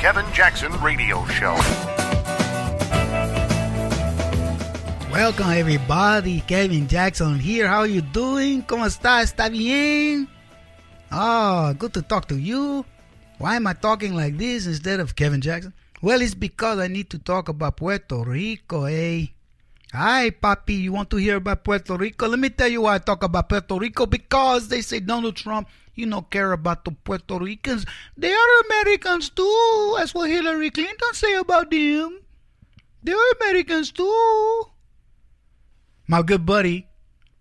Kevin Jackson Radio Show. Welcome everybody, Kevin Jackson here. How you doing? ¿Cómo está? ¿Está bien? Oh, good to talk to you. Why am I talking like this instead of Kevin Jackson? Well, it's because I need to talk about Puerto Rico, eh? Hi, papi, you want to hear about Puerto Rico? Let me tell you why I talk about Puerto Rico. Because they say Donald Trump, you don't care about the Puerto Ricans. They are Americans too. That's what Hillary Clinton say about them. They are Americans too. My good buddy,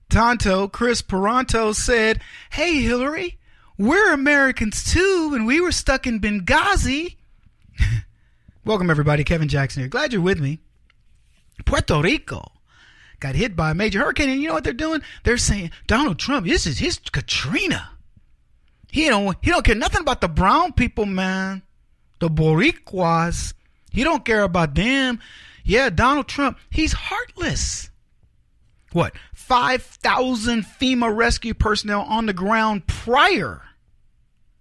Tonto, Chris Peranto, said, hey, Hillary, we're Americans too, and we were stuck in Benghazi. Welcome, everybody. Kevin Jackson here. Glad you're with me. Puerto Rico got hit by a major hurricane, and you know what they're doing? They're saying, Donald Trump, this is his Katrina. He don't care nothing about the brown people, man. The Boricuas. He don't care about them. Yeah, Donald Trump, he's heartless. What? 5,000 FEMA rescue personnel on the ground prior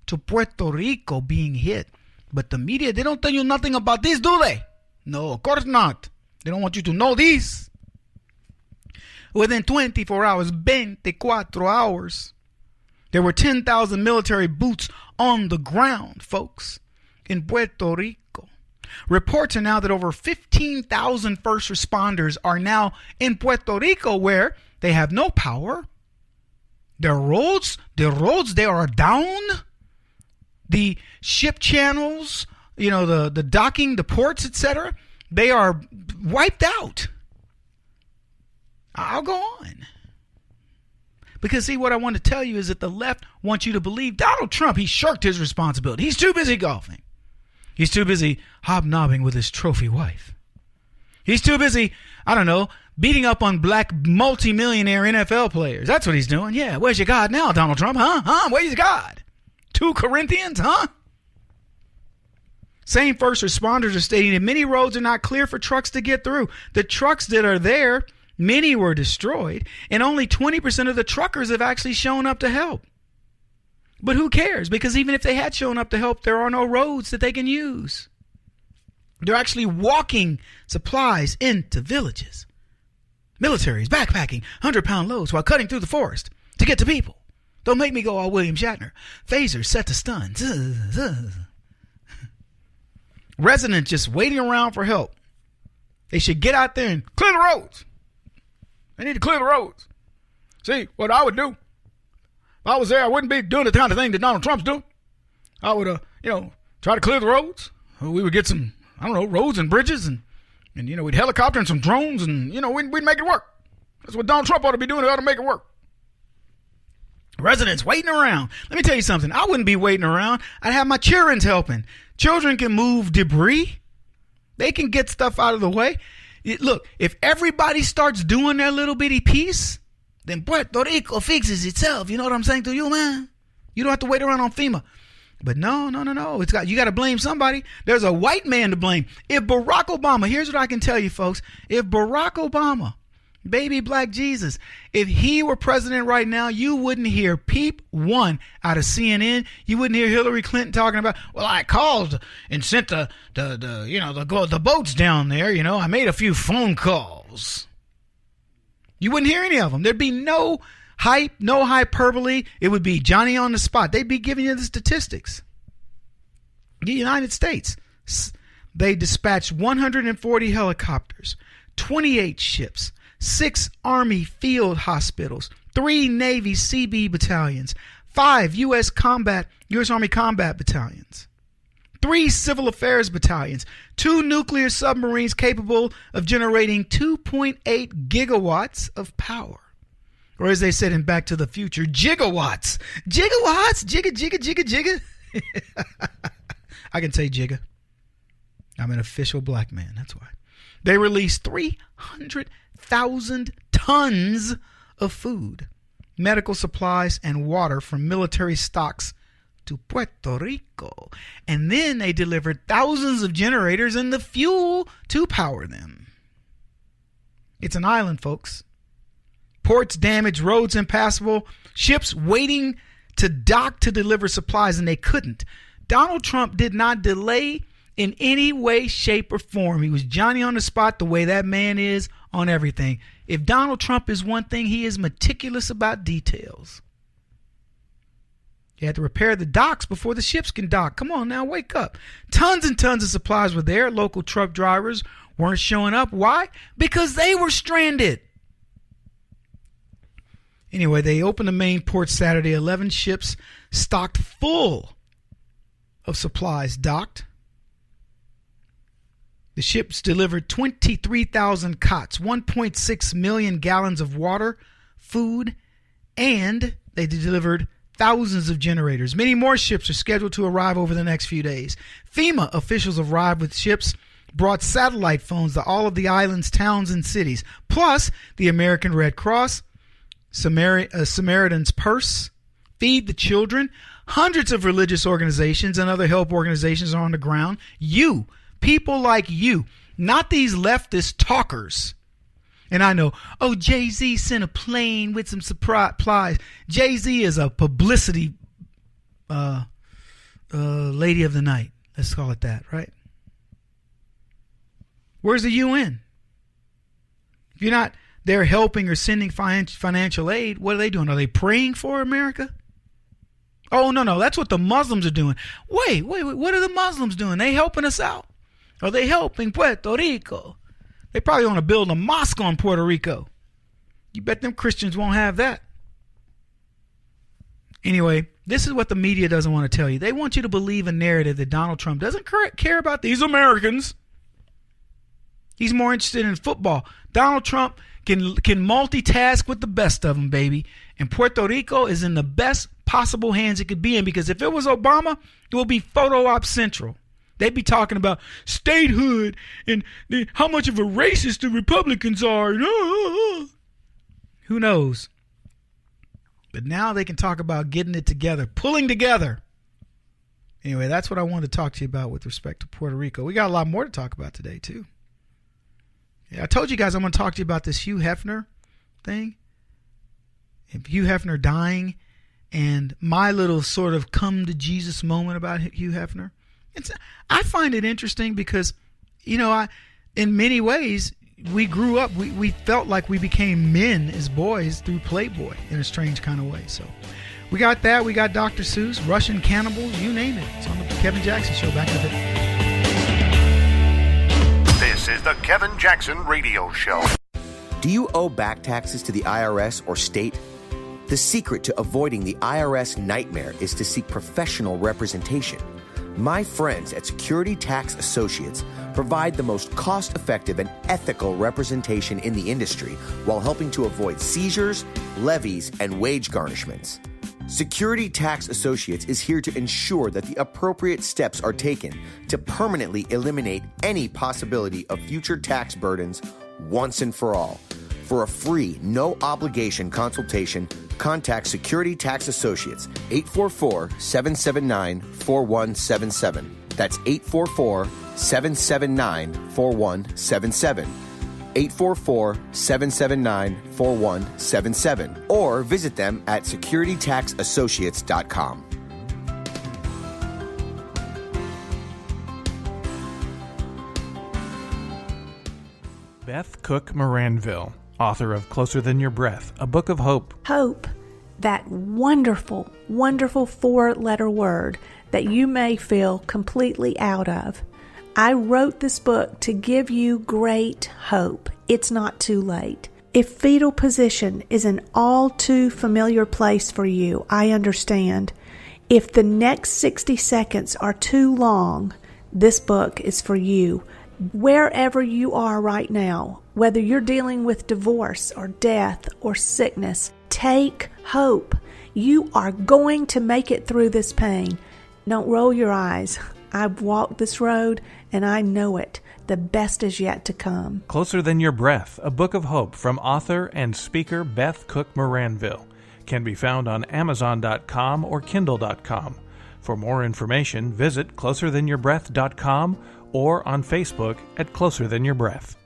to Puerto Rico being hit. But the media, they don't tell you nothing about this, do they? No, of course not. They don't want you to know this. Within 24 hours, 24 hours, there were 10,000 military boots on the ground, folks, in Puerto Rico. Reports are now that over 15,000 first responders are now in Puerto Rico, where they have no power. The roads, they are down. The ship channels, you know, the docking, the ports, etc., they are wiped out. I'll go on. Because, see, what I want to tell you is that the left wants you to believe Donald Trump, he shirked his responsibility. He's too busy golfing. He's too busy hobnobbing with his trophy wife. He's too busy, I don't know, beating up on black multimillionaire NFL players. That's what he's doing. Yeah, where's your God now, Donald Trump? Huh? Where's your God? 2 Corinthians, huh? Same first responders are stating that many roads are not clear for trucks to get through. The trucks that are there, many were destroyed, and only 20% of the truckers have actually shown up to help. But who cares? Because even if they had shown up to help, there are no roads that they can use. They're actually walking supplies into villages. Militaries backpacking 100-pound loads while cutting through the forest to get to people. Don't make me go all William Shatner. Phasers set to stun. Residents just waiting around for help. They should get out there and clear the roads. They need to clear the roads. See, what I would do, if I was there, I wouldn't be doing the kind of thing that Donald Trump's doing. I would, try to clear the roads. We would get some, roads and bridges, and we'd helicopter and some drones, and, we'd make it work. That's what Donald Trump ought to be doing. He ought to make it work. Residents waiting around. Let me tell you something. I wouldn't be waiting around. I'd have my children helping. Children can move debris. They can get stuff out of the way. Look, if everybody starts doing their little bitty piece, then Puerto Rico fixes itself. You know what I'm saying to you, man? You don't have to wait around on FEMA. But no. You got to blame somebody. There's a white man to blame. If Barack Obama, here's what I can tell you, folks. If Barack Obama, baby black Jesus, if he were president right now, you wouldn't hear peep one out of CNN. You wouldn't hear Hillary Clinton talking about, well, I called and sent the boats down there. I made a few phone calls. You wouldn't hear any of them. There'd be no hype, no hyperbole. It would be Johnny on the spot. They'd be giving you the statistics. The United States, they dispatched 140 helicopters, 28 ships, 6 Army field hospitals, 3 Navy CB battalions, 5 U.S. Army combat battalions, 3 civil affairs battalions, 2 nuclear submarines capable of generating 2.8 gigawatts of power. Or as they said in Back to the Future, gigawatts. Gigawatts? Jigga. I can say jigga. I'm an official black man, that's why. They released 300,000 tons of food, medical supplies, and water from military stocks to Puerto Rico. And then they delivered thousands of generators and the fuel to power them. It's an island, folks. Ports damaged, roads impassable, ships waiting to dock to deliver supplies, and they couldn't. Donald Trump did not delay in any way, shape, or form. He was Johnny on the spot the way that man is on everything. If Donald Trump is one thing, he is meticulous about details. You had to repair the docks before the ships can dock. Come on now, wake up. Tons and tons of supplies were there. Local truck drivers weren't showing up. Why? Because they were stranded. Anyway, they opened the main port Saturday. 11 ships stocked full of supplies docked. The ships delivered 23,000 cots, 1.6 million gallons of water, food, and they delivered thousands of generators. Many more ships are scheduled to arrive over the next few days. FEMA officials arrived with ships, brought satellite phones to all of the islands, towns, and cities, plus the American Red Cross, Samaritan's Purse, Feed the Children. Hundreds of religious organizations and other help organizations are on the ground. You, people like you, not these leftist talkers. And I know, oh, Jay-Z sent a plane with some supplies. Jay-Z is a publicity lady of the night. Let's call it that, right? Where's the UN? If you're not there helping or sending financial aid, what are they doing? Are they praying for America? Oh, no, that's what the Muslims are doing. Wait, what are the Muslims doing? They helping us out? Are they helping Puerto Rico? They probably want to build a mosque on Puerto Rico. You bet them Christians won't have that. Anyway, this is what the media doesn't want to tell you. They want you to believe a narrative that Donald Trump doesn't care about these Americans. He's more interested in football. Donald Trump can multitask with the best of them, baby. And Puerto Rico is in the best possible hands it could be in, because if it was Obama, it would be photo op central. They'd be talking about statehood and how much of a racist the Republicans are. Who knows? But now they can talk about getting it together, pulling together. Anyway, that's what I wanted to talk to you about with respect to Puerto Rico. We got a lot more to talk about today, too. Yeah, I told you guys I'm going to talk to you about this Hugh Hefner thing. And Hugh Hefner dying and my little sort of come to Jesus moment about Hugh Hefner. I find it interesting because, in many ways, we grew up, we felt like we became men as boys through Playboy in a strange kind of way. So we got that. We got Dr. Seuss, Russian cannibals, you name it. It's on the Kevin Jackson Show. Back in a bit. This is the Kevin Jackson Radio Show. Do you owe back taxes to the IRS or state? The secret to avoiding the IRS nightmare is to seek professional representation. My friends at Security Tax Associates provide the most cost-effective and ethical representation in the industry while helping to avoid seizures, levies, and wage garnishments. Security Tax Associates is here to ensure that the appropriate steps are taken to permanently eliminate any possibility of future tax burdens once and for all. For a free, no-obligation consultation, contact Security Tax Associates, 844-779-4177. That's 844-779-4177. 844-779-4177. Or visit them at securitytaxassociates.com. Beth Cook Moranville, author of Closer Than Your Breath, a book of hope. Hope, that wonderful, wonderful four-letter word that you may feel completely out of. I wrote this book to give you great hope. It's not too late. If fetal position is an all too familiar place for you, I understand. If the next 60 seconds are too long, this book is for you. Wherever you are right now, whether you're dealing with divorce or death or sickness, take hope. You are going to make it through this pain. Don't roll your eyes. I've walked this road and I know it. The best is yet to come. Closer Than Your Breath, a book of hope from author and speaker Beth Cook Moranville, can be found on Amazon.com or Kindle.com. For more information, visit closerthanyourBreath.com or on Facebook at Closer Than Your Breath.